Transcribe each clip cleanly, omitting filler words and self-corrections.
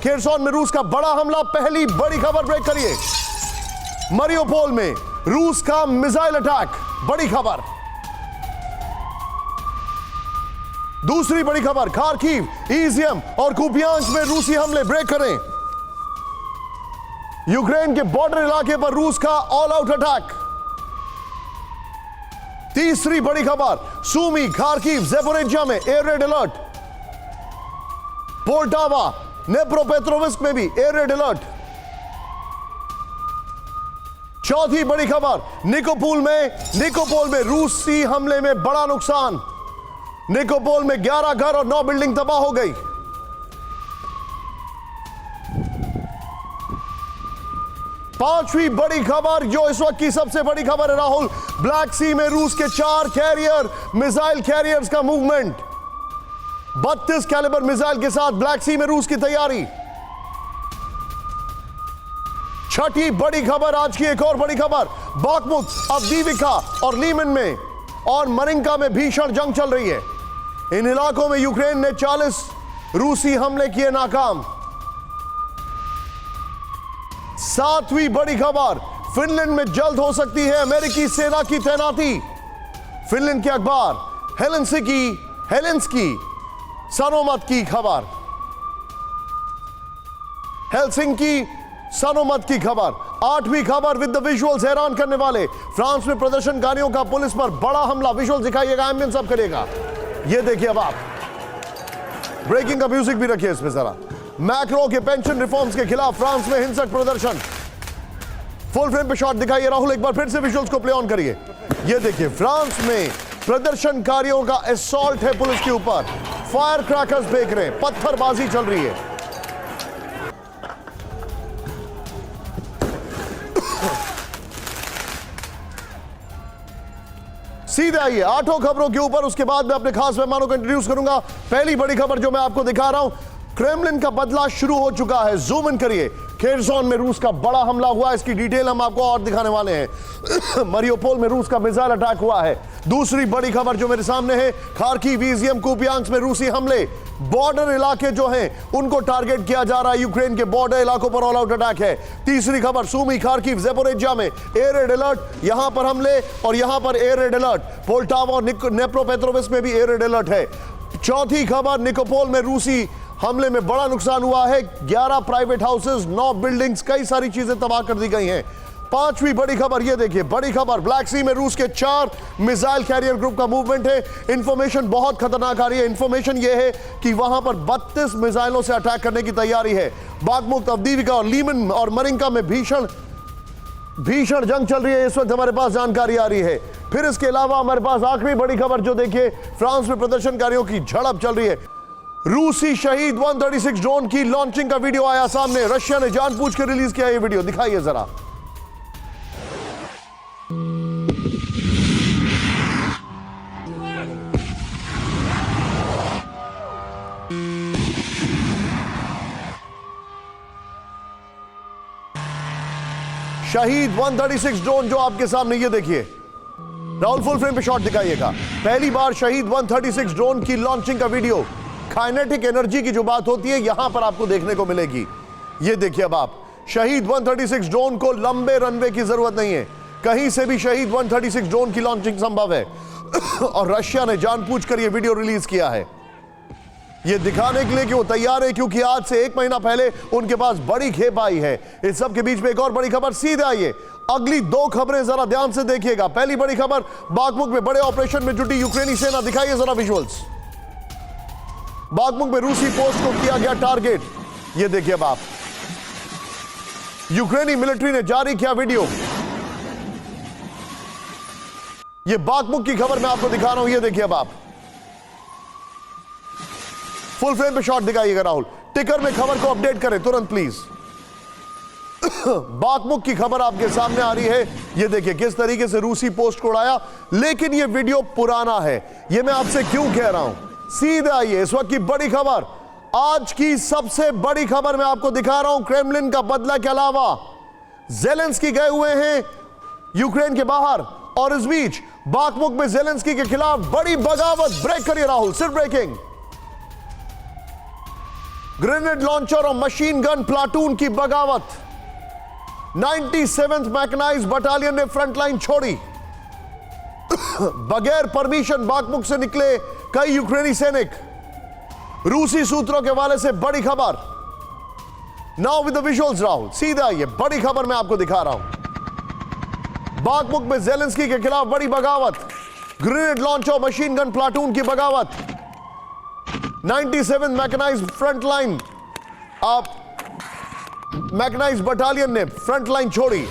Kherson में रूस का बड़ा हमला, पहली बड़ी खबर ब्रेक करिए। मरियोपोल में रूस का मिसाइल अटैक, बड़ी खबर। दूसरी बड़ी खबर, खार्किव, इजियम और कुपियांस्क में रूसी हमले, ब्रेक करें। यूक्रेन के बॉर्डर इलाके पर रूस का ऑल आउट अटैक। तीसरी बड़ी खबर, सूमी, खार्किव, ज़ेपोरिज्जिया में एयर रेड अलर्ट। पोल्टावा, नेप्रोपेट्रोविस्क में भी एयर रेड अलर्ट। चौथी बड़ी खबर, निकोपोल में रूसी हमले में बड़ा नुकसान। निकोपोल में 11 घर और 9 बिल्डिंग तबाह हो गई। पांचवी बड़ी खबर, जो इस वक्त की सबसे बड़ी खबर है राहुल, ब्लैक सी में रूस के 4 कैरियर मिसाइल कैरियर्स का मूवमेंट। 32 कैलिबर मिसाइल के साथ ब्लैक सी में रूस की तैयारी। छठी बड़ी खबर, आज की एक और बड़ी खबर, बाखमुत, अवदीविका और लीमन में और मरिंका में भीषण जंग चल रही है। इन इलाकों में यूक्रेन ने 40 रूसी हमले किए नाकाम। सातवीं बड़ी खबर, फिनलैंड में जल्द हो सकती है अमेरिकी सेना की तैनाती। फिनलैंड के अखबार हेलेंस्की सनोमत की खबर। हेलसिंकी सनोमत की खबर। आठवीं खबर, विद द विजुअल्स, हैरान करने वाले, फ्रांस में प्रदर्शनकारियों का पुलिस पर बड़ा हमला। विजुअल दिखाइएगा, एम्बियंस सब करिएगा। ये देखिए अब आप, ब्रेकिंग का म्यूजिक भी रखिए इसमें जरा। मैक्रो के पेंशन रिफॉर्म्स के खिलाफ फ्रांस में हिंसक प्रदर्शन। फुल फ्रेम पे शॉट दिखाइए राहुल, एक बार फिर से विजुअल्स को प्ले ऑन करिए। ये देखिए, फ्रांस में प्रदर्शनकारियों का असॉल्ट है पुलिस के ऊपर। फायर क्रैकर्स फेंक रहे हैं, पत्थरबाजी चल रही है। सीधे आइए 8 खबरों के ऊपर, उसके बाद मैं अपने खास मेहमानों को इंट्रोड्यूस करूंगा। पहली बड़ी खबर जो मैं आपको दिखा रहा हूं, क्रेमलिन का बदला शुरू हो चुका है। जूम इन करिए। खेरसॉन में रूस का बड़ा हमला हुआ, इसकी डिटेल हम आपको और दिखाने वाले हैं। मरियोपोल में रूस का मिसाइल अटैक हुआ है। दूसरी बड़ी खबर जो मेरे सामने है, खार्किव, इजियम, कुपियांस्क में रूसी हमले। बॉर्डर इलाके जो हैं उनको टारगेट किया जा रहा है। यूक्रेन के बॉर्डर इलाकों पर ऑल आउट अटैक है। तीसरी खबर, सूमी, खार्किव, ज़ेपोरिज्जिया में एयर रेड अलर्ट। यहां पर हमले और यहां पर एयर रेड अलर्ट। पोल्टावा और नेप्रोपेट्रोविस्क में भी एयर रेड अलर्ट है। चौथी खबर, निकोपोल में रूसी हमले में बड़ा नुकसान हुआ है। 11 प्राइवेट हाउसेस, 9 बिल्डिंग्स, कई सारी चीजें तबाह कर दी गई हैं। पांचवी बड़ी खबर, ये देखिए, बड़ी खबर, ब्लैक सी में रूस के 4 मिसाइल कैरियर ग्रुप का मूवमेंट है। इंफॉर्मेशन बहुत खतरनाक आ रही है। इंफॉर्मेशन ये है कि वहां पर 32 मिसाइलों से अटैक करने की तैयारी है। बाखमुत, अवदीविका और लीमन और मरिंका में भीषण जंग चल रही है। इस वक्त हमारे पास जानकारी आ रही है। फिर इसके अलावा हमारे पास आखिरी बड़ी खबर, जो देखिए, फ्रांस में प्रदर्शनकारियों की झड़प चल रही है। रूसी शहीद 136 ड्रोन की लॉन्चिंग का वीडियो आया सामने। रशिया ने जानबूझ के रिलीज किया ये वीडियो, दिखाइए जरा। शहीद 136 ड्रोन जो आपके सामने, ये देखिए राहुल, फुल फ्रेम पे शॉट दिखाइएगा। पहली बार शहीद 136 ड्रोन की लॉन्चिंग का वीडियो। काइनेटिक एनर्जी की जो बात होती है यहां पर आपको देखने को मिलेगी। ये देखिए अब आप, शहीद 136 ड्रोन को लंबे रनवे की जरूरत नहीं है, कहीं से भी शहीद 136 ड्रोन की लॉन्चिंग संभव है। और रशिया ने जानबूझकर यह वीडियो रिलीज किया है, यह दिखाने के लिए कि वो तैयार है, क्योंकि आज से 1 महीना पहले उनके पास बड़ी खेप आई है। इस सब के बीच में एक और बड़ी खबर, सीधे आइए अगली 2 खबरें जरा ध्यान से देखिएगा। पहली बड़ी खबर, बाखमुत में बड़े ऑपरेशन में जुटी यूक्रेनी सेना, दिखाइए जरा विजुअल्स। बाखमुत में रूसी पोस्ट को किया गया टारगेट, यह देखिए अब आप, यूक्रेनी मिलिट्री ने जारी किया वीडियो। यह बाखमुत की खबर मैं आपको दिखा रहा हूं, यह देखिए अब आप, फुल फ्रेम पे शॉट दिखाइएगा राहुल। टिकर में खबर को अपडेट करें तुरंत प्लीज। बाखमुत की खबर आपके सामने आ रही है। यह देखिए किस तरीके से रूसी पोस्ट को उड़ाया, लेकिन यह वीडियो पुराना है। यह मैं आपसे क्यों कह रहा हूं, सीधे आइए इस वक्त की बड़ी खबर, आज की सबसे बड़ी खबर मैं आपको दिखा रहा हूं। क्रेमलिन का बदला के अलावा ज़ेलेंस्की गए हुए हैं यूक्रेन के बाहर, और इस बीच बाखमुत में ज़ेलेंस्की के खिलाफ बड़ी बगावत। ब्रेक करिए राहुल, सिर्फ ब्रेकिंग। ग्रेनेड लॉन्चर और मशीन गन प्लाटून की बगावत। 97th मैकेनाइज्ड बटालियन ने फ्रंटलाइन छोड़ी। बगैर परमिशन बागमुख से निकले कई यूक्रेनी सैनिक। रूसी सूत्रों के हवाले से बड़ी खबर। Now with the visuals Rahul, सीधा ये बड़ी खबर मैं आपको दिखा रहा हूं। बागमुख में ज़ेलेंस्की के खिलाफ बड़ी बगावत। ग्रेनेड लॉन्च और मशीन गन प्लाटून की बगावत। 97th mechanized frontline mechanized battalion ने फ्रंटलाइन छोड़ी।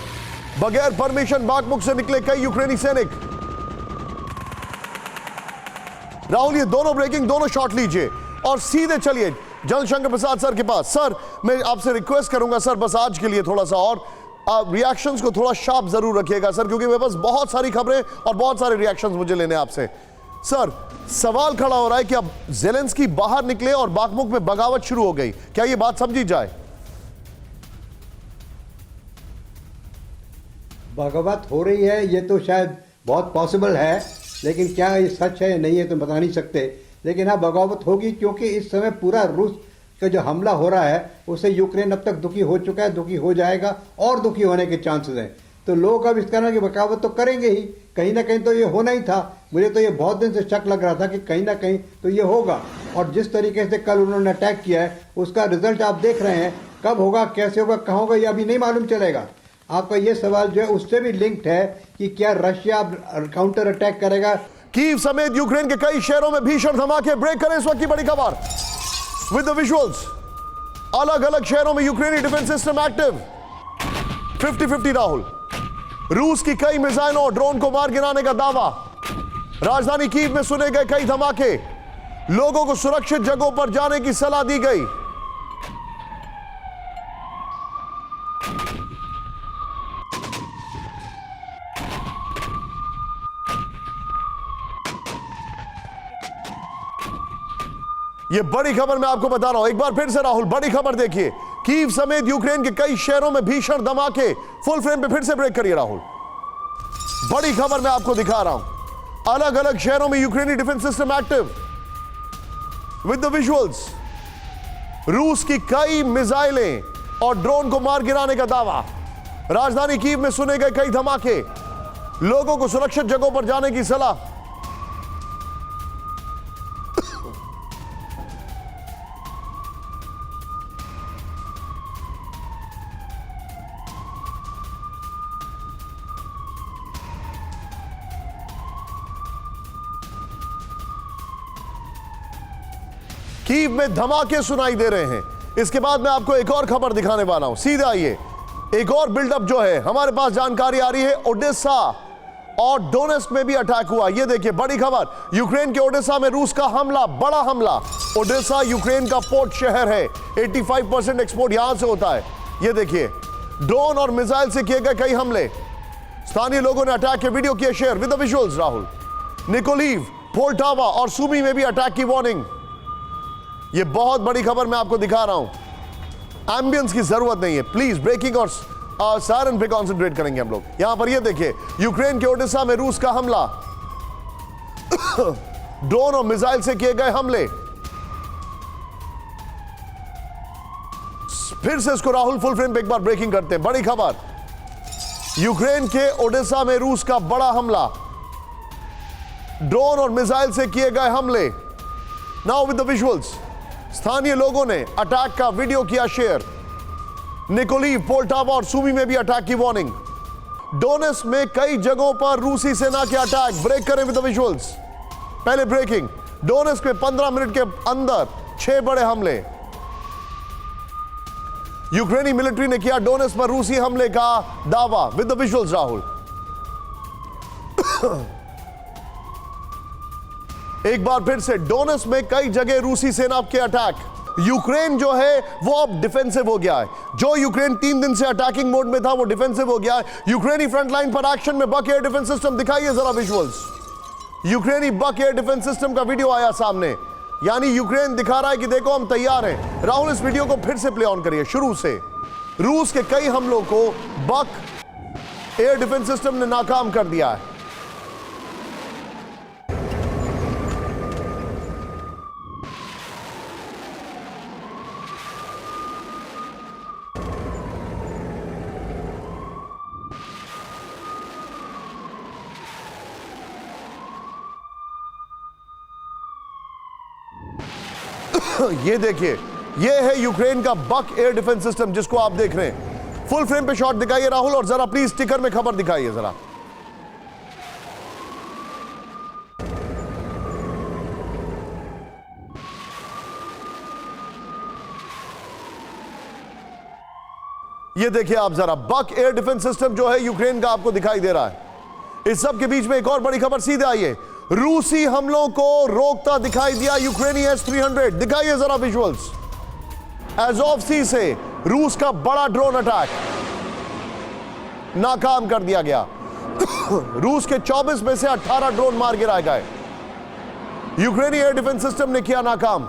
बगैर परमिशन बागमुख से निकले कई यूक्रेनी सैनिक। राहुल ये दोनों ब्रेकिंग, दोनों शॉट लीजिए और सीधे चलिए जनरल शंकर प्रसाद सर के पास। सर मैं आपसे रिक्वेस्ट करूंगा सर, बस आज के लिए थोड़ा सा और रिएक्शंस को थोड़ा शार्प जरूर रखिएगा सर, क्योंकि मेरे पास बहुत सारी खबरें और बहुत सारे रिएक्शंस मुझे लेने आपसे। सर सवाल खड़ा हो रहा है कि अब ज़ेलेंस्की बाहर निकले और बागमुख में बगावत शुरू हो गई, क्या यह बात समझी जाए? बगावत हो रही है ये तो शायद बहुत पॉसिबल है, लेकिन क्या ये सच है या नहीं है तो बता नहीं सकते। लेकिन हाँ, बगावत होगी क्योंकि इस समय पूरा रूस का जो हमला हो रहा है उससे यूक्रेन अब तक दुखी हो चुका है, दुखी हो जाएगा और दुखी होने के चांसेस हैं। तो लोग अब इस तरह की बगावत तो करेंगे ही, कहीं ना कहीं तो ये होना ही था। मुझे तो ये बहुत दिन से शक लग रहा था कि कहीं ना कहीं तो ये होगा। और जिस तरीके से कल उन्होंने अटैक किया है उसका रिजल्ट आप देख रहे हैं। कब होगा, कैसे होगा, कहाँ होगा, ये अभी नहीं मालूम चलेगा। आपका ये सवाल जो है उससे भी लिंक्ड है कि क्या रशिया काउंटर अटैक करेगा। कीव समेत यूक्रेन के कई शहरों में भीषण धमाके। ब्रेक करें इस वक्त की बड़ी खबर विद द विजुअल्स। अलग अलग शहरों में यूक्रेनी डिफेंस सिस्टम एक्टिव। 50-50 राहुल। रूस की कई मिसाइलों और ड्रोन को मार गिराने का दावा। राजधानी कीव में सुने गए कई धमाके। लोगों को सुरक्षित जगहों पर जाने की सलाह दी गई। यह बड़ी खबर मैं आपको बता रहा हूं, एक बार फिर से राहुल, बड़ी खबर देखिए। कीव समेत यूक्रेन के कई शहरों में भीषण धमाके। फुल फ्रेम पे फिर से ब्रेक करिए राहुल। बड़ी खबर मैं आपको दिखा रहा हूं। अलग अलग शहरों में यूक्रेनी defence system active with the visuals. रूस की कई मिसाइलें और ड्रोन को मार गिराने का दावा। राजधानी कीव में सुने गए कई धमाके। लोगों को सुरक्षित जगहों पर जाने की सलाह। कीव में धमाके सुनाई दे रहे हैं। इसके बाद मैं आपको एक और खबर दिखाने वाला हूं, सीधे आइए। एक और बिल्डअप जो है, हमारे पास जानकारी आ रही है ओडेसा और डोनेस्क में भी अटैक हुआ। ये देखिए बड़ी खबर, यूक्रेन के ओडेसा में रूस का हमला, बड़ा हमला। ओडेसा यूक्रेन का पोर्ट शहर है, 85% एक्सपोर्ट यहां से होता है। ये देखिए ड्रोन और मिसाइल से किए गए कई हमले। स्थानीय लोगों ने अटैक के वीडियो किए share with the visuals Rahul. Nikolaev, Poltava और सुमी में भी अटैक की वार्निंग। ये बहुत बड़ी खबर मैं आपको दिखा रहा हूं। एम्बियंस की जरूरत नहीं है प्लीज, ब्रेकिंग और सायरन पे कॉन्सेंट्रेट करेंगे हम लोग। यहां पर ये देखिए यूक्रेन के ओडेसा में रूस का हमला। ड्रोन और मिसाइल से किए गए हमले। फिर से इसको राहुल फुल फ्रेम पे एक बार ब्रेकिंग करते हैं। बड़ी खबर, यूक्रेन के ओडेसा में रूस का बड़ा हमला। ड्रोन और मिसाइल से किए गए हमले। Now with the visuals. स्थानीय लोगों ने अटैक का वीडियो किया शेयर। निकोलीव, पोल्टावा और सुमी में भी अटैक की वार्निंग। डोनेस्क में कई जगहों पर रूसी सेना के अटैक। ब्रेक करें विद द विजुअल्स। पहले ब्रेकिंग, डोनेस्क में 15 मिनट के अंदर 6 बड़े हमले। यूक्रेनी मिलिट्री ने किया डोनेस्क पर रूसी हमले का दावा विद द विजुअल्स राहुल। एक बार फिर से डोनेस्क में कई जगह रूसी सेना के अटैक। यूक्रेन जो है वो अब डिफेंसिव हो गया है। जो यूक्रेन 3 दिन से अटैकिंग मोड में था वो डिफेंसिव हो गया है। यूक्रेनी फ्रंट लाइन पर एक्शन में बक एयर डिफेंस सिस्टम दिखाइए जरा विजुअल्स। यूक्रेनी बक एयर डिफेंस सिस्टम का वीडियो आया सामने, यानी यूक्रेन दिखा रहा है कि देखो हम तैयार हैं। राहुल इस वीडियो को फिर से प्ले ऑन करिए शुरू से। रूस के कई हमलों को बक एयर डिफेंस सिस्टम ने नाकाम कर दिया है। ये देखिए, ये है यूक्रेन का बक एयर डिफेंस सिस्टम जिसको आप देख रहे हैं। फुल फ्रेम पे शॉट दिखाइए राहुल, और जरा प्लीज स्टिकर में खबर दिखाइए जरा। ये देखिए आप जरा, बक एयर डिफेंस सिस्टम जो है यूक्रेन का आपको दिखाई दे रहा है। इस सब के बीच में एक और बड़ी खबर सीधे आई है, रूसी हमलों को रोकता दिखाई दिया यूक्रेनी S-300। दिखाइए जरा विजुअल्स। अज़ोव सी से रूस का बड़ा ड्रोन अटैक नाकाम कर दिया गया। रूस के 24 में से 18 ड्रोन मार गिराए गए। यूक्रेनी एयर डिफेंस सिस्टम ने किया नाकाम।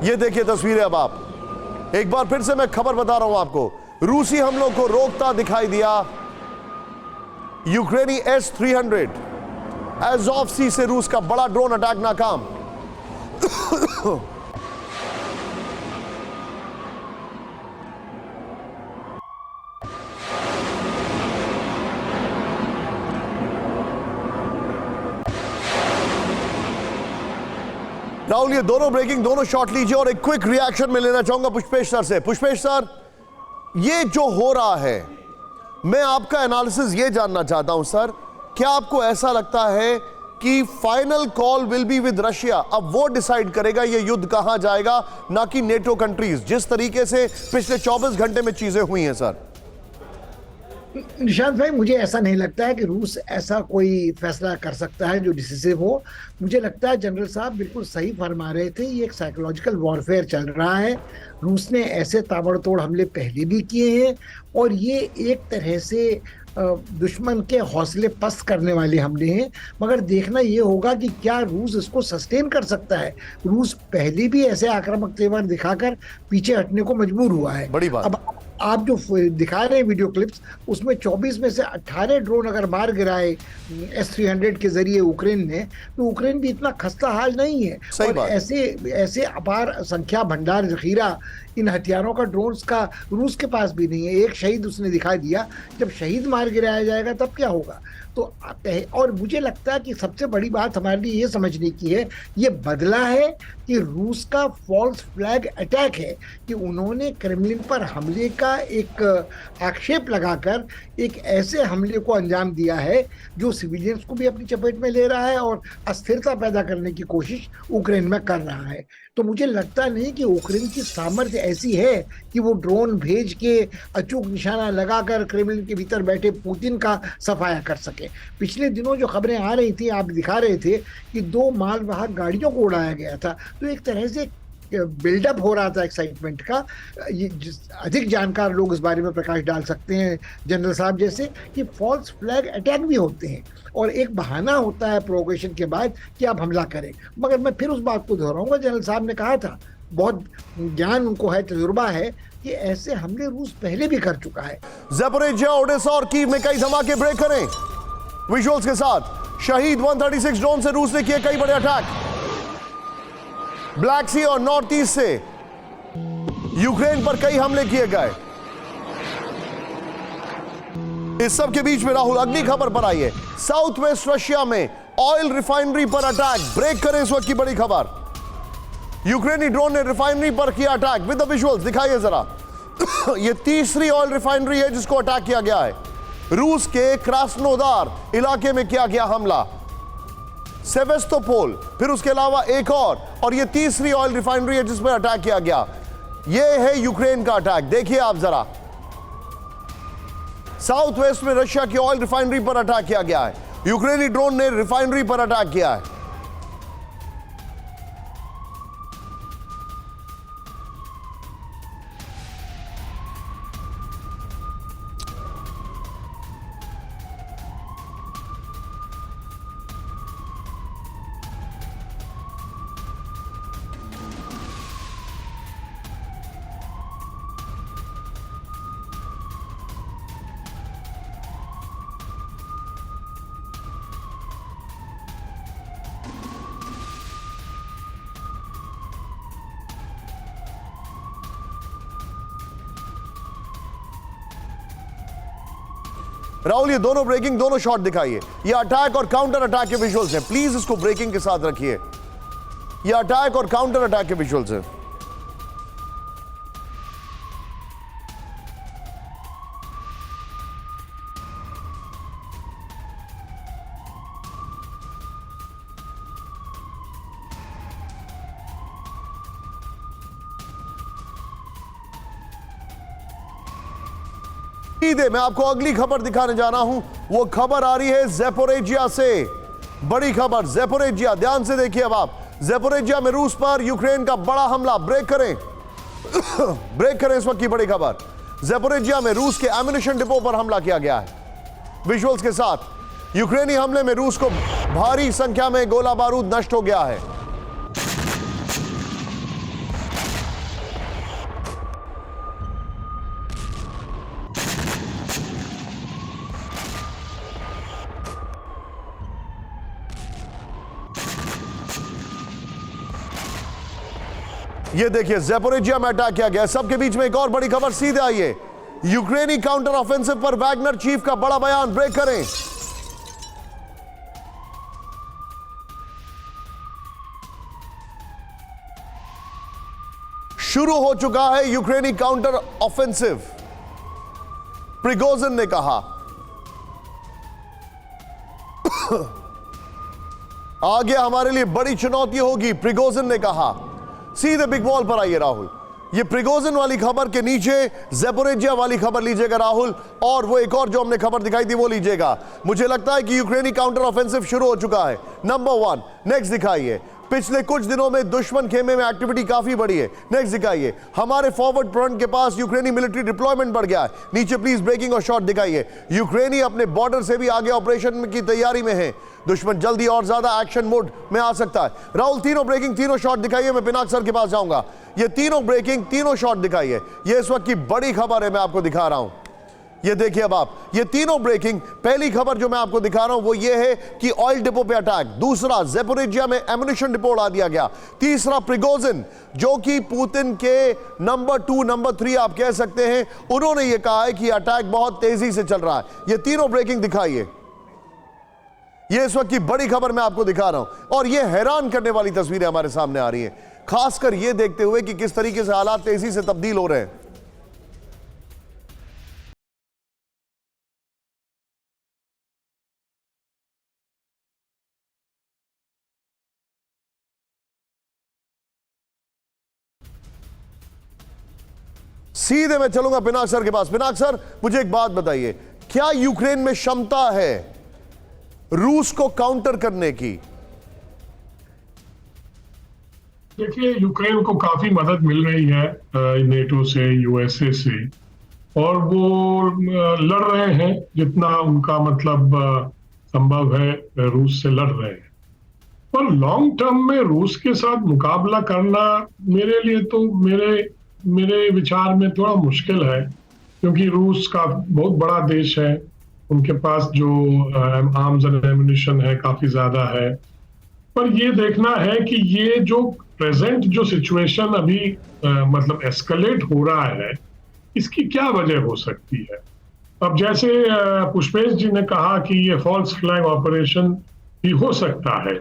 ये देखिए तस्वीरें अब आप, एक बार फिर से मैं खबर बता रहा हूं आपको, रूसी हमलों को रोकता दिखाई दिया यूक्रेनी S-300। अज़ोव सी से रूस का बड़ा ड्रोन अटैक नाकाम। राहुल, ये दोनों ब्रेकिंग, दोनों शॉट लीजिए और एक क्विक रिएक्शन में लेना चाहूंगा पुष्पेश सर से। पुष्पेश सर, ये जो हो रहा है, मैं आपका एनालिसिस ये जानना चाहता हूं सर, क्या आपको ऐसा लगता है कि final call will be with Russia? अब वो डिसाइड करेगा ये युद्ध कहां जाएगा, ना कि नेटो कंट्रीज, जिस तरीके से पिछले 24 घंटे में चीजें हुई हैं सर? निशांत भाई, मुझे ऐसा नहीं लगता है कि रूस ऐसा कोई फैसला कर सकता है जो डिसिसिव हो। मुझे लगता है जनरल साहब बिल्कुल सही फरमा रहे थे, ये एक साइकोलॉजिकल वॉरफेयर चल रहा है। रूस ने ऐसे ताबड़तोड़ हमले पहले भी किए हैं और ये एक तरह से दुश्मन के हौसले पस्त करने वाले हमले हैं। मगर देखना ये होगा कि क्या रूस इसको सस्टेन कर सकता है। रूस पहले भी ऐसे आक्रामक तेवर दिखाकर पीछे हटने को मजबूर हुआ है। बड़ी बात। अब आप जो दिखा रहे हैं वीडियो क्लिप्स, उसमें 24 में से 18 ड्रोन अगर मार गिराए S-300 के जरिए यूक्रेन ने, तो यूक्रेन भी इतना खस्ता हाल नहीं है। और ऐसे अपार संख्या भंडार जखीरा इन हथियारों का, ड्रोन्स का रूस के पास भी नहीं है। एक शहीद उसने दिखा दिया, जब शहीद मार गिराया जाएगा तब क्या होगा? तो और मुझे लगता है कि सबसे बड़ी बात हमारे लिए ये समझने की है, ये बदला है कि रूस का फॉल्स फ्लैग अटैक है कि उन्होंने क्रेमलिन पर हमले का एक आक्षेप लगाकर एक ऐसे हमले को अंजाम दिया है जो सिविलियंस को भी अपनी चपेट में ले रहा है और अस्थिरता पैदा करने की कोशिश यूक्रेन में कर रहा है। तो मुझे लगता नहीं कि यूक्रेन की सामर्थ्य ऐसी है कि वो ड्रोन भेज के अचूक निशाना लगाकर क्रेमलिन के भीतर बैठे पुतिन का सफाया कर सके। पिछले दिनों जो खबरें आ रही थी, आप दिखा रहे थे कि 2 मालवाहक गाड़ियों को उड़ाया गया था, तो एक तरह से बिल्डअप हो रहा था एक्साइटमेंट का। ये अधिक जानकार लोग इस बारे में प्रकाश डाल सकते हैं, जनरल साहब जैसे, कि फॉल्स फ्लैग अटैक भी होते हैं और एक बहाना होता है प्रोवोकेशन के बाद कि आप हमला करें। मगर मैं फिर उस बात को दोहराऊंगा, जनरल साहब ने कहा था, बहुत ज्ञान उनको है, तजुर्बा है, कि ऐसे हमले रूस पहले भी कर चुका है। ज़पोरिज़िया, ओडेसा और कीव में कई धमाके। ब्रेक करें विजुअल्स के साथ। शहीद 136 ड्रोन से रूस ने किए कई बड़े अटैक। ब्लैक सी और नॉर्थ ईस्ट से यूक्रेन पर कई हमले किए गए। इस सब के बीच में राहुल, अगली खबर पर आई है, साउथ वेस्ट रशिया में ऑयल रिफाइनरी पर अटैक। ब्रेक करें इस वक्त की बड़ी खबर। यूक्रेनी ड्रोन ने रिफाइनरी पर किया अटैक। विद द विजुअल्स दिखाइए जरा। यह तीसरी ऑयल रिफाइनरी है जिसको अटैक किया गया है। रूस के क्रास्नोदार इलाके में किया गया हमला, सेवेस्तोपोल, फिर उसके अलावा एक और ये तीसरी ऑयल रिफाइनरी है जिसमें अटैक किया गया। ये है यूक्रेन का अटैक। देखिए आप जरा, साउथ वेस्ट में रशिया की ऑयल रिफाइनरी पर अटैक किया गया है। यूक्रेनी ड्रोन ने रिफाइनरी पर अटैक किया है। राहुल, ये दोनों ब्रेकिंग, दोनों शॉट दिखाइए। ये अटैक और काउंटर अटैक के विजुअल्स हैं, प्लीज इसको ब्रेकिंग के साथ रखिए। ये अटैक और काउंटर अटैक के विजुअल्स हैं। सीधे मैं आपको अगली खबर दिखाने जा रहा हूं। वो खबर आ रही है ज़ैपोरिज़िया से। बड़ी खबर ज़ैपोरिज़िया, ध्यान से देखिए अब आप। ज़ैपोरिज़िया में रूस पर यूक्रेन का बड़ा हमला। ब्रेक करें ब्रेक करें इस वक्त की बड़ी खबर। ज़ैपोरिज़िया में रूस के एम्युनिशन डिपो पर हमला किया गया है। विजुअल्स के साथ यूक्रेनी हमले में रूस को भारी संख्या में गोला बारूद नष्ट हो गया है। ये देखिए ज़ैपोरिज़िया में अटैक किया गया। सबके बीच में एक और बड़ी खबर सीधे आई है। यूक्रेनी काउंटर ऑफेंसिव पर वैगनर चीफ का बड़ा बयान। ब्रेक करें। शुरू हो चुका है यूक्रेनी काउंटर ऑफेंसिव। प्रिगोजिन ने कहा आगे हमारे लिए बड़ी चुनौती होगी, प्रिगोजिन ने कहा। सीधे बिग बॉल पर आइए राहुल। ये प्रिगोजिन वाली खबर के नीचे ज़ैपोरिज़िया वाली खबर लीजिएगा राहुल, और वो एक और जो हमने खबर दिखाई थी वो लीजिएगा। मुझे लगता है कि यूक्रेनी काउंटर ऑफेंसिव शुरू हो चुका है। नंबर 1 नेक्स्ट दिखाइए। पिछले कुछ दिनों में दुश्मन खेमे में एक्टिविटी काफी बढ़ी है। नेक्स्ट दिखाइए। हमारे फॉरवर्ड फ्रंट के पास यूक्रेनी मिलिट्री डिप्लॉयमेंट बढ़ गया है। नीचे प्लीज ब्रेकिंग और शॉट दिखाइए। यूक्रेनी अपने बॉर्डर से भी आगे ऑपरेशन की तैयारी में है। दुश्मन जल्दी और ज्यादा एक्शन मोड में आ सकता है। राहुल तीनों ब्रेकिंग तीनों शॉट दिखाइए। मैं पिनाक सर के पास जाऊंगा। ये तीनों ब्रेकिंग तीनों शॉट दिखाइए। ये इस वक्त की बड़ी खबर है, मैं आपको दिखा रहा हूं। ये देखिए अब आप, ये तीनों ब्रेकिंग। पहली खबर जो मैं आपको दिखा रहा हूं वो ये है कि ऑयल डिपो पे अटैक। दूसरा, ज़ैपोरिज़िया में एम्युनिशन डिपो उड़ा दिया गया। तीसरा, प्रिगोजिन जो कि पुतिन के नंबर 2 नंबर 3 आप कह सकते हैं, उन्होंने ये कहा है कि अटैक बहुत तेजी से चल रहा है। ये तीनों ब्रेकिंग दिखाइए। ये इस वक्त की बड़ी खबर मैं आपको दिखा रहा हूं, और ये हैरान करने वाली तस्वीरें हमारे सामने आ रही हैं, खासकर ये देखते हुए कि किस तरीके से हालात तेजी से तब्दील हो रहे हैं। सीधे मैं चलूंगा पिनाक सर के पास। पिनाक सर, मुझे एक बात बताइए, क्या यूक्रेन में क्षमता है रूस को काउंटर करने की? देखिए, यूक्रेन को काफी मदद मिल रही है नेटो से, यूएसए से, और वो लड़ रहे हैं जितना उनका मतलब संभव है, रूस से लड़ रहे हैं। पर लॉन्ग टर्म में रूस के साथ मुकाबला करना मेरे लिए तो मेरे विचार में थोड़ा मुश्किल है, क्योंकि रूस का बहुत बड़ा देश है। उनके पास जो आर्म्स एंड एम्युनिशन है काफी ज्यादा है। पर ये देखना है कि ये जो प्रेजेंट जो सिचुएशन अभी मतलब एस्केलेट हो रहा है, इसकी क्या वजह हो सकती है। अब जैसे पुष्पेश जी ने कहा कि ये फॉल्स फ्लैग ऑपरेशन भी हो सकता है,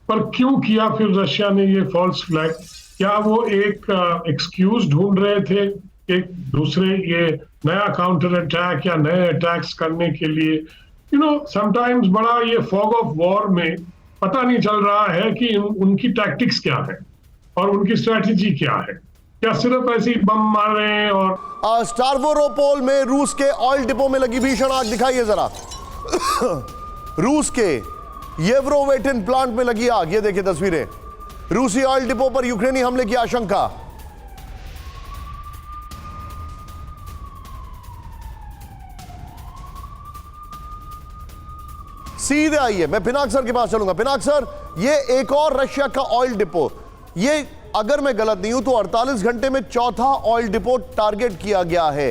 पर क्यों किया फिर रशिया ने ये फॉल्स फ्लैग? क्या वो एक एक्सक्यूज ढूंढ रहे थे एक दूसरे ये नया काउंटर अटैक या नए अटैक्स करने के लिए? समटाइम्स बड़ा ये फॉग ऑफ वॉर में पता नहीं चल रहा है कि उनकी टैक्टिक्स क्या है और उनकी स्ट्रेटजी क्या है। क्या सिर्फ ऐसे ही बम मार रहे हैं? और स्टार्वोरोपोल में रूस के ऑयल डिपो में लगी भीषण आग दिखाइए जरा। रूस के येवरोवेटिन प्लांट में लगी आग। ये देखिए तस्वीरें। रूसी ऑयल डिपो पर यूक्रेनी हमले की आशंका। सीधे आइए, मैं पिनाक सर के पास चलूंगा। पिनाक सर, ये एक और रशिया का ऑयल डिपो, ये अगर मैं गलत नहीं हूं तो 48 घंटे में चौथा ऑयल डिपो टारगेट किया गया है।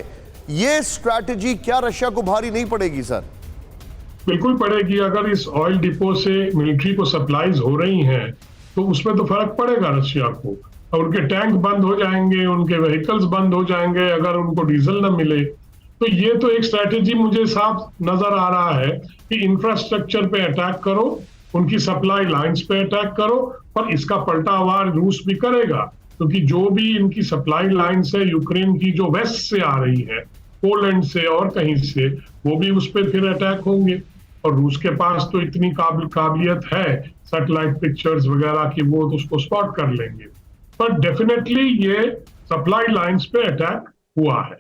ये स्ट्रैटेजी क्या रशिया को भारी नहीं पड़ेगी सर? बिल्कुल पड़ेगी। अगर इस ऑयल डिपो से मिलिट्री को सप्लाईज हो रही हैं तो उसमें तो फर्क पड़ेगा रशिया को, और उनके टैंक बंद हो जाएंगे, उनके व्हीकल्स बंद हो जाएंगे अगर उनको डीजल न मिले। तो ये तो एक स्ट्रैटेजी मुझे साफ नजर आ रहा है कि इंफ्रास्ट्रक्चर पे अटैक करो, उनकी सप्लाई लाइंस पे अटैक करो, और इसका पलटावार रूस भी करेगा, क्योंकि जो भी इनकी सप्लाई लाइंस है यूक्रेन की, जो वेस्ट से आ रही है, पोलैंड से और कहीं से, वो भी उस पर फिर अटैक होंगे। और रूस के पास तो इतनी काबिलियत है सैटेलाइट पिक्चर्स वगैरह की, वो तो उसको स्पॉट कर लेंगे। पर डेफिनेटली ये सप्लाई लाइंस पे अटैक हुआ है।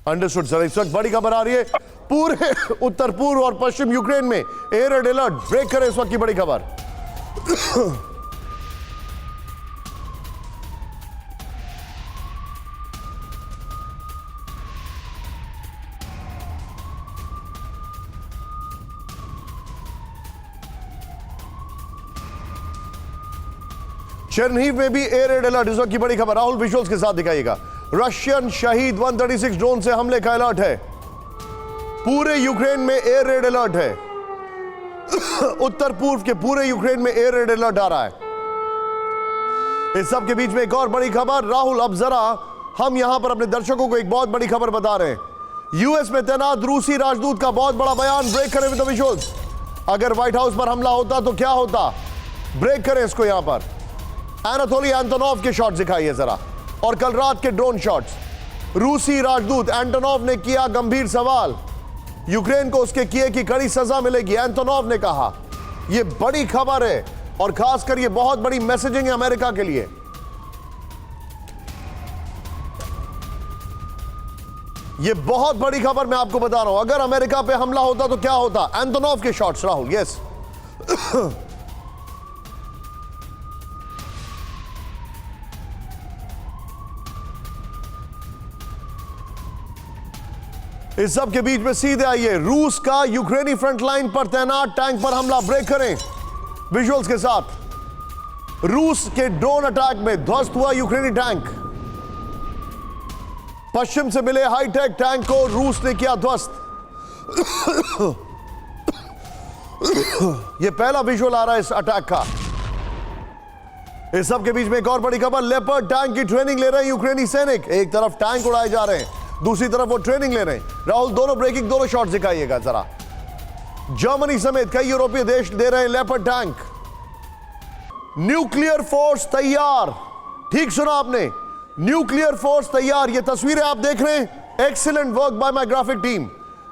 Understood sir. इस वक्त बड़ी खबर आ रही है, पूरे उत्तर पूर्व और पश्चिम यूक्रेन में एयर रेड अलर्ट। ब्रेक करें इस वक्त की बड़ी खबर। चेरनीव में भी एयर रेड अलर्ट। इस वक्त की बड़ी खबर राहुल विजुअल्स के साथ दिखाइएगा। रशियन शहीद 136 ड्रोन से हमले का अलर्ट है। पूरे यूक्रेन में एयर रेड अलर्ट है। उत्तर पूर्व के पूरे यूक्रेन में एयर रेड अलर्ट आ रहा है। इस सब के बीच में एक और बड़ी खबर। राहुल, अब जरा हम यहां पर अपने दर्शकों को एक बहुत बड़ी खबर बता रहे हैं। यूएस में तैनात रूसी राजदूत का बहुत बड़ा बयान। ब्रेक करें विद द विजुअल्स। अगर व्हाइट हाउस पर हमला होता तो क्या होता? ब्रेक करें इसको। यहां पर एनाटोली एंटोनोव के शॉट्स दिखाइए जरा, और कल रात के ड्रोन शॉट्स। रूसी राजदूत एंटोनोव ने किया गंभीर सवाल। यूक्रेन को उसके किए की कड़ी सजा मिलेगी, एंटोनोव ने कहा। यह बड़ी खबर है, और खासकर यह बहुत बड़ी मैसेजिंग है अमेरिका के लिए। यह बहुत बड़ी खबर मैं आपको बता रहा हूं। अगर अमेरिका पे हमला होता तो क्या होता? एंटोनोव के शॉट्स राहुल। यस इस सब के बीच में सीधे आइए, रूस का यूक्रेनी फ्रंट लाइन पर तैनात टैंक पर हमला। ब्रेक करें विजुअल्स के साथ। रूस के ड्रोन अटैक में ध्वस्त हुआ यूक्रेनी टैंक। पश्चिम से मिले हाईटेक टैंक को रूस ने किया ध्वस्त। यह पहला विजुअल आ रहा है इस अटैक का। इस सब के बीच में एक और बड़ी खबर। लेपर्ड टैंक की ट्रेनिंग ले रहे हैं यूक्रेनी सैनिक। एक तरफ टैंक उड़ाए जा रहे हैं, दूसरी तरफ वो ट्रेनिंग ले रहे हैं। राहुल, दोनों ब्रेकिंग, दोनों शॉट्स दिखाइएगा जरा। जर्मनी समेत कई यूरोपीय देश दे रहे हैं लेपर्ड टैंक। न्यूक्लियर फोर्स तैयार। ठीक सुना आपने, न्यूक्लियर फोर्स तैयार। ये तस्वीरें आप देख रहे हैं। Excellent work by my graphic team.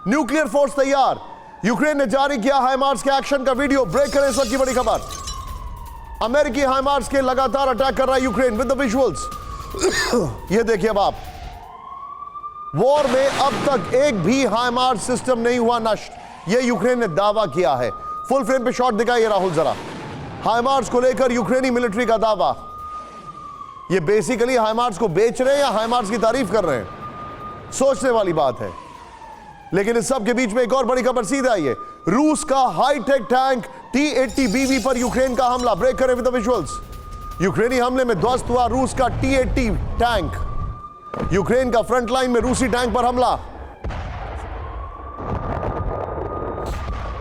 Nuclear force तैयार। यूक्रेन ने जारी किया हाइमार्स के एक्शन का वीडियो। ब्रेक करें इस वक्त की बड़ी खबर। अमेरिकी हाइमार्स के लगातार अटैक कर रहा है यूक्रेन विद द विजुअल्स। ये देखिए अब आप, वॉर में अब तक एक भी हाइमार्स सिस्टम नहीं हुआ नष्ट, यह यूक्रेन ने दावा किया है। फुल फ्रेम पे शॉट दिखाइए राहुल जरा। हाइमार्स को लेकर यूक्रेनी मिलिट्री का दावा। यह बेसिकली हाइमार्स को बेच रहे हैं या हाइमार्स की तारीफ कर रहे हैं? सोचने वाली बात है। लेकिन इस सब के बीच में एक और बड़ी खबर सीधे आई है। रूस का हाईटेक टैंक T-80BV पर यूक्रेन का हमला। ब्रेक करें विद द विजुअल्स। यूक्रेनी हमले में ध्वस्त हुआ रूस का T-80 टैंक। यूक्रेन का फ्रंट लाइन में रूसी टैंक पर हमला।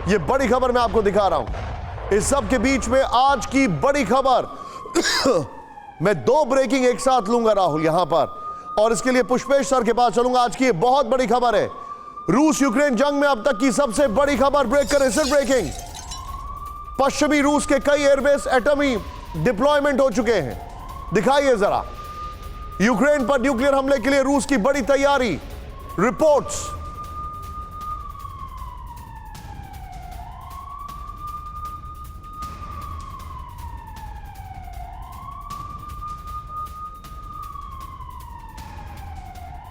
यह बड़ी खबर मैं आपको दिखा रहा हूं। इस सब के बीच में आज की बड़ी खबर। मैं दो ब्रेकिंग एक साथ लूंगा राहुल यहां पर, और इसके लिए पुष्पेश सर के पास चलूंगा। आज की बहुत बड़ी खबर है। रूस यूक्रेन जंग में अब तक की सबसे बड़ी खबर। ब्रेक करें सिर्फ ब्रेकिंग। पश्चिमी रूस के कई एयरबेस एटमी डिप्लॉयमेंट हो चुके हैं। दिखाइए जरा। यूक्रेन पर न्यूक्लियर हमले के लिए रूस की बड़ी तैयारी। रिपोर्ट्स।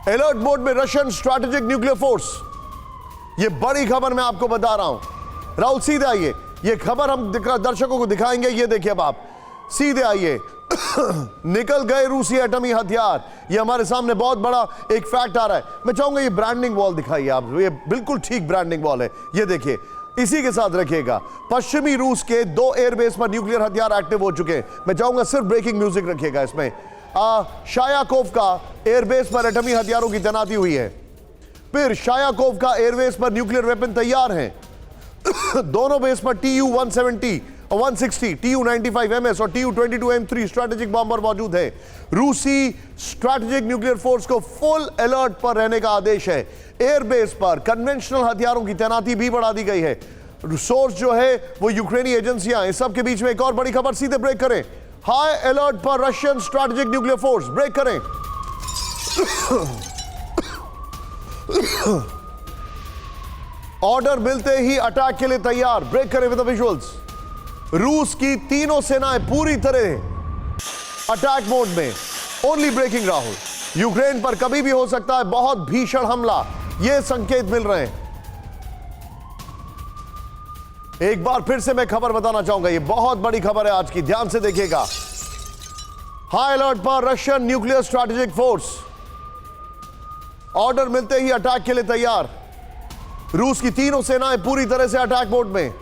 अलर्ट मोड में रशियन स्ट्रैटेजिक न्यूक्लियर फोर्स। यह बड़ी खबर मैं आपको बता रहा हूं। राहुल सीधे आइए, यह खबर हम दर्शकों को दिखाएंगे। यह देखिए अब आप, सीधे आइए। निकल गए रूसी एटमी हथियार। ये हमारे सामने बहुत बड़ा एक फैक्ट आ रहा है। मैं चाहूंगा ये ब्रांडिंग वॉल दिखाइए आप। ये बिल्कुल ठीक ब्रांडिंग वॉल है। ये देखिए, इसी के साथ रखिएगा। पश्चिमी रूस के 2 एयरबेस पर न्यूक्लियर हथियार एक्टिव हो चुके हैं। मैं चाहूंगा सिर्फ ब्रेकिंग म्यूजिक रखिएगा इसमें। शायाकोव का एयरबेस पर एटमी हथियारों की तैनाती हुई है। फिर शायाकोव का एयरबेस पर न्यूक्लियर वेपन तैयार हैं। दोनों बेस पर Tu-170 160, Tu-95MS और Tu-22M3 स्ट्रैटेजिक बॉम्बर मौजूद है। रूसी स्ट्रैटेजिक न्यूक्लियर फोर्स को फुल अलर्ट पर रहने का आदेश है। एयरबेस पर कन्वेंशनल हथियारों की तैनाती भी बढ़ा दी गई है। सोर्स जो है वो यूक्रेनी एजेंसियां, इस सब के बीच में एक और बड़ी खबर, सीधे ब्रेक करें। हाई अलर्ट पर Russian strategic nuclear force, break करें। ऑर्डर मिलते ही अटैक के लिए तैयार, ब्रेक करें विद द विजुअल्स। रूस की तीनों सेनाएं पूरी तरह अटैक मोड में। ओनली ब्रेकिंग राहुल, यूक्रेन पर कभी भी हो सकता है बहुत भीषण हमला, यह संकेत मिल रहे हैं। एक बार फिर से मैं खबर बताना चाहूंगा, यह बहुत बड़ी खबर है आज की, ध्यान से देखिएगा। हाई अलर्ट पर Russian nuclear strategic force, order मिलते ही अटैक के लिए तैयार। रूस की तीनों सेनाएं पूरी तरह से अटैक मोड में।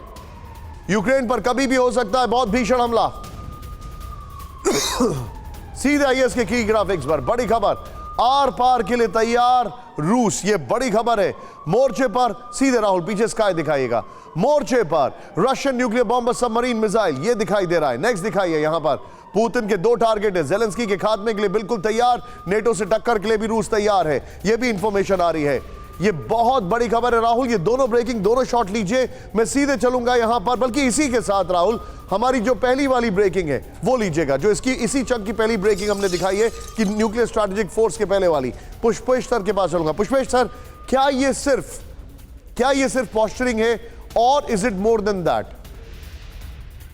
यूक्रेन पर कभी भी हो सकता है बहुत भीषण हमला। सीधे आइए इसके की ग्राफिक्स पर, बड़ी खबर, आर पार के लिए तैयार रूस, यह बड़ी खबर है। मोर्चे पर, सीधे राहुल पीछे स्काई दिखाइएगा, मोर्चे पर Russian nuclear bomber submarine missile, यह दिखाई दे रहा है। नेक्स्ट दिखाइए यहां पर, पुतिन के 2 टारगेट है, जेलेंस्की के खात्मे के लिए बिल्कुल तैयार, नेटो से टक्कर के लिए भी रूस तैयार है, यह भी इंफॉर्मेशन आ रही है। यह बहुत बड़ी खबर है राहुल, ये दोनों ब्रेकिंग, दोनों शॉट लीजिए, मैं सीधे चलूंगा यहां पर। बल्कि इसी के साथ राहुल हमारी जो पहली वाली ब्रेकिंग है वो लीजिएगा, जो इसकी इसी चंक की पहली ब्रेकिंग हमने दिखाई है कि न्यूक्लियर स्ट्रैटेजिक फोर्स के पहले वाली। पुष्पेश सर के पास चलूंगा। पुष्पेश सर, क्या ये सिर्फ पॉस्चरिंग है और is it more than that?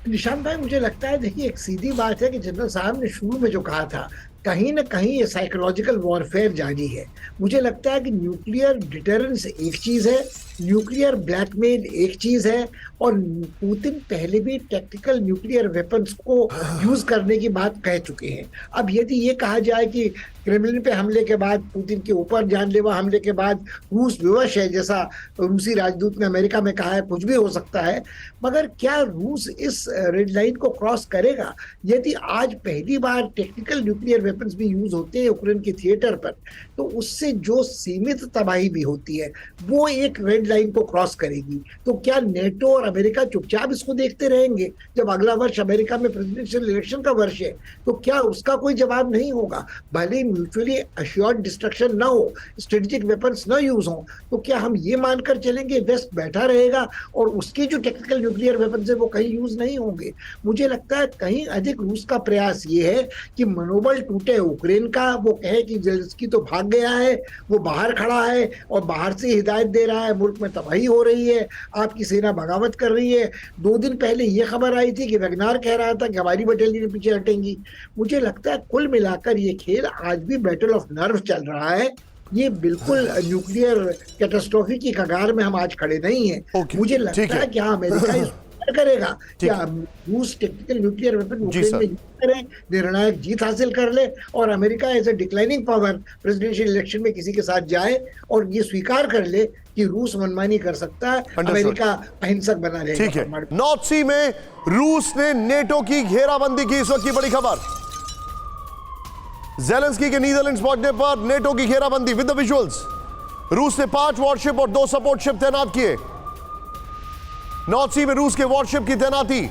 Nishant भाई, मुझे लगता है, देखिए, एक सीधी बात है कि जनरल साहब ने शुरू में जो कहा था, कहीं ना कहीं ये साइकोलॉजिकल वॉरफेयर जारी है। मुझे लगता है कि न्यूक्लियर डिटरेंस एक चीज है, न्यूक्लियर ब्लैकमेल एक चीज है, और पुतिन पहले भी टैक्टिकल न्यूक्लियर वेपन्स को यूज करने की बात कह चुके हैं। अब यदि ये कहा जाए कि क्रेमलिन पे हमले के बाद, पुतिन के ऊपर जानलेवा हमले के बाद रूस विवश है, जैसा रूसी राजदूत ने अमेरिका में कहा है, कुछ भी हो सकता है, मगर क्या रूस इस रेड लाइन को क्रॉस करेगा? यदि आज पहली बार टेक्निकल न्यूक्लियर वेपन्स भी यूज होते हैं यूक्रेन के थिएटर पर, तो उससे जो सीमित तबाही भी होती है वो एक रेड लाइन को क्रॉस करेगी। तो क्या नेटो और अमेरिका चुपचाप इसको देखते रहेंगे? जब अगला वर्ष अमेरिका में प्रेसिडेंशियल इलेक्शन का वर्ष है, तो क्या उसका कोई जवाब नहीं होगा? भले म्यूचुअली अश्योर्ड डिस्ट्रक्शन ना हो, स्ट्रेटेजिक वेपन्स ना यूज हो, तो क्या हम ये मानकर चलेंगे वेस्ट बैठा रहेगा और उसके जो टेक्निकल न्यूक्लियर वेपन्स है वो कहीं यूज नहीं होंगे? मुझे लगता है कहीं अधिक रूस का प्रयास ये है कि मनोबल टूटे यूक्रेन का, वो कहे कि जेलेंस्की तो भाग गया है, वो बाहर खड़ा है और बाहर से हिदायत दे रहा है, मुल्क में तबाही हो रही है, आपकी सेना बगावत कर रही है। 2 दिन पहले ये खबर आई थी कि वैगनार कह रहा था कि हमारी बटालियन पीछे हटेंगी। मुझे लगता है कुल मिलाकर ये खेल आज भी बैटल ऑफ नर्व चल रहा है। ये बिल्कुल न्यूक्लियर कैटास्ट्रोफी की कगार में हम आज खड़े नहीं हैं। मुझे लगता है कि हाँ, अमेरिका इस करेगा, क्या रूस टेक्निकल न्यूक्लियर वेपन यूक्रेन में यूज करें, निर्णायक जीत हासिल कर ले, और America as a declining power presidential election में किसी के साथ जाए और ये स्वीकार कर ले कि रूस मनमानी कर सकता है, अमेरिका अहिंसक बना रहेगा। ठीक है। नॉर्थ सी में रूस ने नेटो की घेराबंदी की, इस वक्त की बड़ी खबर, जेलेंस्की के नीदरलैंड्स पहुंचने पर नेटो की घेराबंदी विद द विजुअल्स। रूस ने 5 वॉरशिप और 2 सपोर्ट शिप तैनात किए। नॉर्थ सी में रूस के वॉरशिप की तैनाती।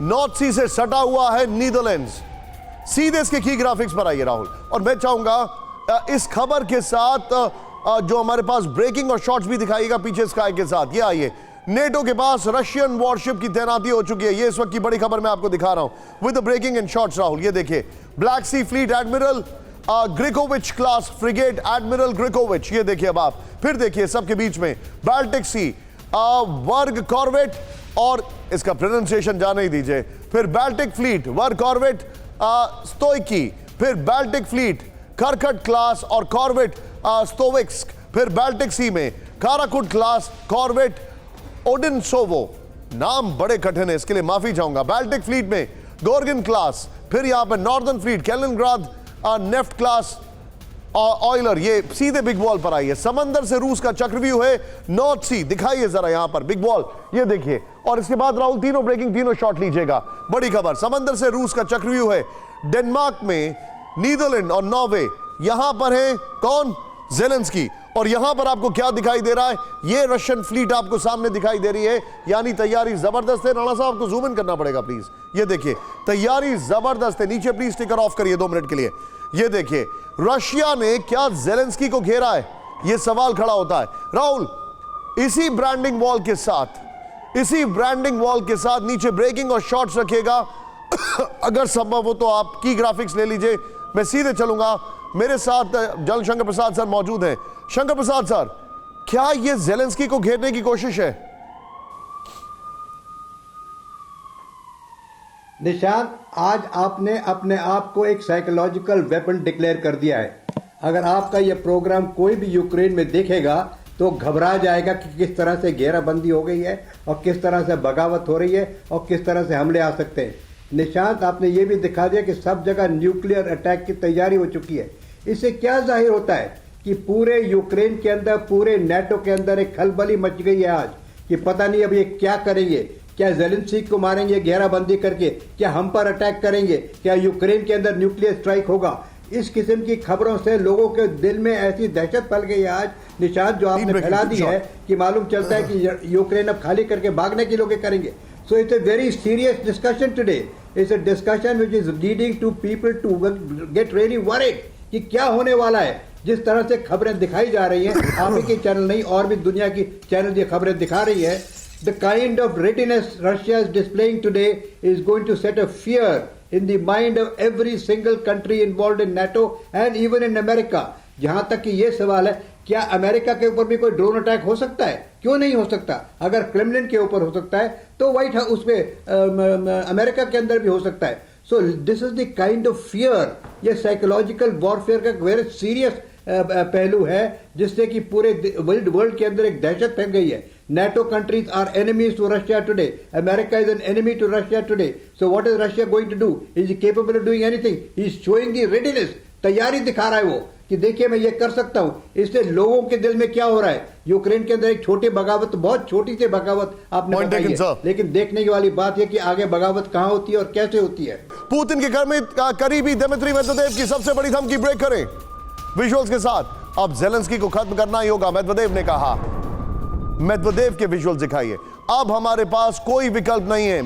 नॉर्थ सी से सटा हुआ है नीदरलैंड्स। सीधे इसके की ग्राफिक्स पर आइए राहुल, और मैं चाहूंगा इस खबर के साथ जो हमारे पास ब्रेकिंग और शॉट्स भी दिखाइएगा पीछे स्काई के साथ। ये आइए, नेटो के पास रशियन वॉरशिप की तैनाती हो चुकी है, ये इस वक्त की बड़ी खबर मैं आपको दिखा रहा हूं with the breaking and shots Rahul. ये देखिए, Black Sea fleet Admiral Grigorovich class frigate Admiral Grigorovich, ये देखिए अब आप फिर देखिए सबके बीच में बाल्टिक सी वर्ग कॉर्वेट, और इसका प्रोनाउंसिएशन जाने ही दीजिए, फिर बाल्टिक फ्लीट वर्ग कॉर्वेट स्टोइकी, फिर बाल्टिक फ्लीट करकट क्लास और कॉर्वेट स्टोविक्स, फिर बाल्टिक सी में काराकुट क्लास कॉर्वेट ओडिनसोवो, नाम बड़े कठिन है इसके लिए माफी चाहूंगा। बाल्टिक फ्लीट में गोर्गन क्लास, फिर यहां पर Northern fleet Kaliningrad Neft class oiler, ये सीधे बिग बॉल पर आई है। समंदर से रूस का चक्रव्यूह है नॉर्थ सी, दिखाइए जरा यहां पर बिग बॉल, ये देखिए, और इसके बाद राहुल तीनों ब्रेकिंग, तीनों शॉट लीजिएगा। बड़ी खबर, समंदर से रूस का चक्रव्यूह है। डेनमार्क में नीदरलैंड और नॉर्वे, यहां पर है कौन? जेलेंस्की। और यहां पर आपको क्या दिखाई दे रहा है, ये रशियन फ्लीट आपको सामने दिखाई दे रही है, यानी तैयारी जबरदस्त है। राणा साहब आपको जूम इन करना पड़ेगा प्लीज, ये देखिए तैयारी जबरदस्त है। नीचे प्लीज स्टिकर ऑफ करिए 2 मिनट के लिए। ये देखिए रशिया ने क्या जेलेंस्की को घेरा है, ये सवाल खड़ा होता है। राहुल, इसी ब्रांडिंग वॉल के साथ नीचे ब्रेकिंग और शॉट्स रखिएगा। अगर संभव हो तो आप की ग्राफिक्स ले लीजिए, मैं सीधे चलूंगा। मेरे साथ जल शंकर प्रसाद सर मौजूद हैं। शंकर प्रसाद सर, क्या यह जेलेंस्की को घेरने की कोशिश है? निशांत, आज आपने अपने आप को एक साइकोलॉजिकल वेपन डिक्लेयर कर दिया है। अगर आपका यह प्रोग्राम कोई भी यूक्रेन में देखेगा तो घबरा जाएगा कि किस तरह से घेराबंदी हो गई है और किस तरह से बगावत हो रही है और किस तरह से हमले आ सकते हैं। निशांत, आपने ये भी दिखा दिया कि सब जगह न्यूक्लियर अटैक की तैयारी हो चुकी है। इससे क्या जाहिर होता है कि पूरे यूक्रेन के अंदर, पूरे नेटो के अंदर एक खलबली मच गई है आज कि पता नहीं अब ये क्या करेंगे। क्या जेलेंस्की को मारेंगे घेराबंदी करके, क्या हम पर अटैक करेंगे, क्या यूक्रेन के अंदर न्यूक्लियर स्ट्राइक होगा। इस किस्म की खबरों से लोगों के दिल में ऐसी दहशत फैल गई है आज निशांत, जो आपने फैला दी है कि मालूम चलता है कि यूक्रेन अब खाली करके भागने की लोग करेंगे। So it's a very serious discussion today. It's a discussion which is leading to people to get really worried कि क्या होने वाला है। जिस तरह से खबरें दिखाई जा रही हैं, आप ही के चैनल नहीं और भी दुनिया की चैनल ये खबरें दिखा रही है, the kind of readiness Russia is displaying today is going to set a fear in the mind of every single country involved in NATO and even in America. जहां तक कि ये सवाल है, क्या अमेरिका के ऊपर भी कोई ड्रोन अटैक हो सकता है? क्यों नहीं हो सकता? अगर क्रेमलिन के ऊपर हो सकता है तो व्हाइट हाउस उसमें अमेरिका के अंदर भी हो सकता है। So this is the kind of fear. ये साइकोलॉजिकल वॉरफेयर का वेरी सीरियस पहलू है, जिससे कि पूरे वर्ल्ड के अंदर एक दहशत फैल गई है। NATO countries are enemies to Russia today. America is an enemy to Russia today. So what is Russia going to do? Is he capable of doing anything? He is showing the readiness. तैयारी दिखा रहा है वो कि देखिए मैं ये कर सकता हूं। इससे लोगों के दिल में क्या हो रहा है, यूक्रेन के अंदर एक छोटी बगावत, बहुत छोटी सी बगावत आपने बताई है, लेकिन देखने की वाली बात है कि आगे बगावत कहां होती है और कैसे होती है। पुतिन के घर में करीबी दिमित्री मेदवेदेव की सबसे बड़ी धमकी। ब्रेक करें विजुअल्स के साथ। अब जेलेंस्की को खत्म करना ही होगा, मेदवेदेव ने कहा। मेदवेदेव के विजुअल्स दिखाइए। अब हमारे पास कोई विकल्प नहीं है,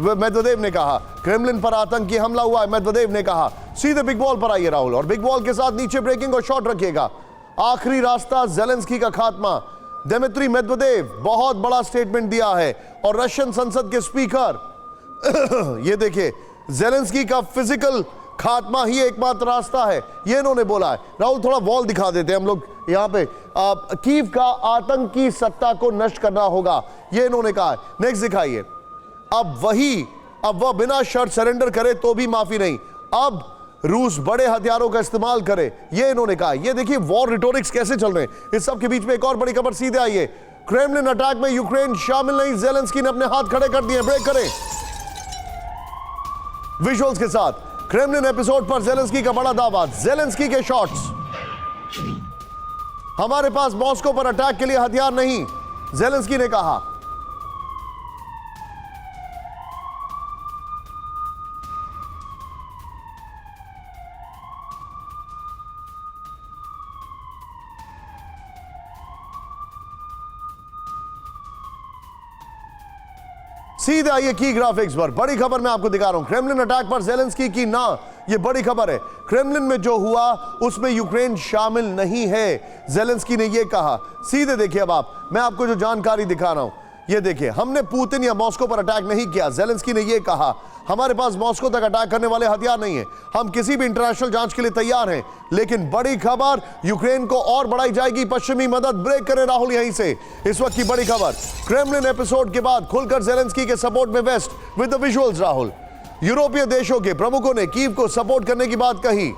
मेदवेदेव ने कहा। क्रेमलिन पर आतंकी हमला हुआ है, मेदवेदेव ने कहा। सीधे बिग बॉल पर आइए राहुल, और बिग बॉल के साथ नीचे ब्रेकिंग और शॉट रखिएगा। आखिरी रास्ता जेलेंस्की का खात्मा। दिमित्री मेदवेदेव बहुत बड़ा स्टेटमेंट दिया है, और रशियन संसद के स्पीकर ये देखिए, जेलेंस्की का फिजिकल खात्मा ही एकमात्र रास्ता है, ये इन्होंने बोला है। राहुल, थोड़ा वॉल दिखा देते हैं हम लोग यहां पे। कीव का आतंकी सत्ता को नष्ट करना होगा, ये इन्होंने कहा है। नेक्स्ट दिखाइए। अब वह बिना शर्त सरेंडर करे तो भी माफी नहीं, अब रूस बड़े हथियारों का इस्तेमाल करे, ये इन्होंने कहा। ये देखिए वॉर रिटोरिक्स कैसे चल रहे हैं। इस सब के बीच में एक और बड़ी खबर सीधे आई है। क्रेमलिन अटैक में यूक्रेन शामिल नहीं, जेलेंस्की ने अपने हाथ खड़े कर दिए। ब्रेक करें विजुअल्स के साथ। क्रेमलिन एपिसोड पर जेलेंस्की का बड़ा दावा, जेलेंस्की के शॉट्स। हमारे पास मॉस्को पर अटैक के लिए हथियार नहीं, जेलेंस्की ने कहा। सीधे आइए की ग्राफिक्स पर। बड़ी खबर मैं आपको दिखा रहा हूं। क्रेमलिन अटैक पर जेलेंस्की की ना, ये बड़ी खबर है। क्रेमलिन में जो हुआ उसमें यूक्रेन शामिल नहीं है, जेलेंस्की ने ये कहा। सीधे देखिए अब आप, मैं आपको जो जानकारी दिखा रहा हूं, ये देखिए, हमने पुतिन या मॉस्को पर अटैक नहीं किया, जेलेंस्की ने ये कहा। हमारे पास मॉस्को तक अटैक करने वाले हथियार नहीं है, हम किसी भी इंटरनेशनल जांच के लिए तैयार हैं। लेकिन बड़ी खबर, यूक्रेन को और बढ़ाई जाएगी पश्चिमी मदद। ब्रेक करें राहुल यहीं से। इस वक्त की बड़ी खबर, क्रेमलिन एपिसोड के बाद खुलकर जेलेंस्की के सपोर्ट में west with the visuals. Rahul, यूरोपीय देशों के प्रमुखों ने कीव को सपोर्ट करने की बात कही।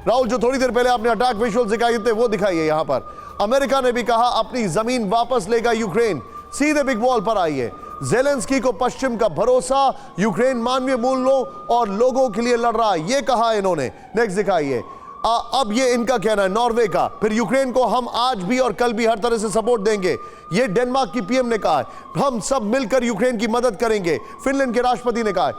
राहुल, जो थोड़ी देर पहले आपने अटैक विजुअल्स दिखाए थे वो दिखाइए यहां पर। अमेरिका ने भी कहा अपनी जमीन वापस लेगा यूक्रेन। सीधे बिग बॉल पर आइए। जेलेंस्की को पश्चिम का भरोसा, यूक्रेन मानवीय मूल्यों और लोगों के लिए लड़ रहा है, ये कहा इन्होंने। नेक्स्ट दिखाइए। अब ये इनका कहना है, नॉर्वे का। फिर यूक्रेन को हम आज भी और कल भी हर तरह से सपोर्ट देंगे, ये डेनमार्क की पीएम ने कहा है। हम सब मिलकर यूक्रेन की मदद करेंगे, फिनलैंड के राष्ट्रपति ने कहा है।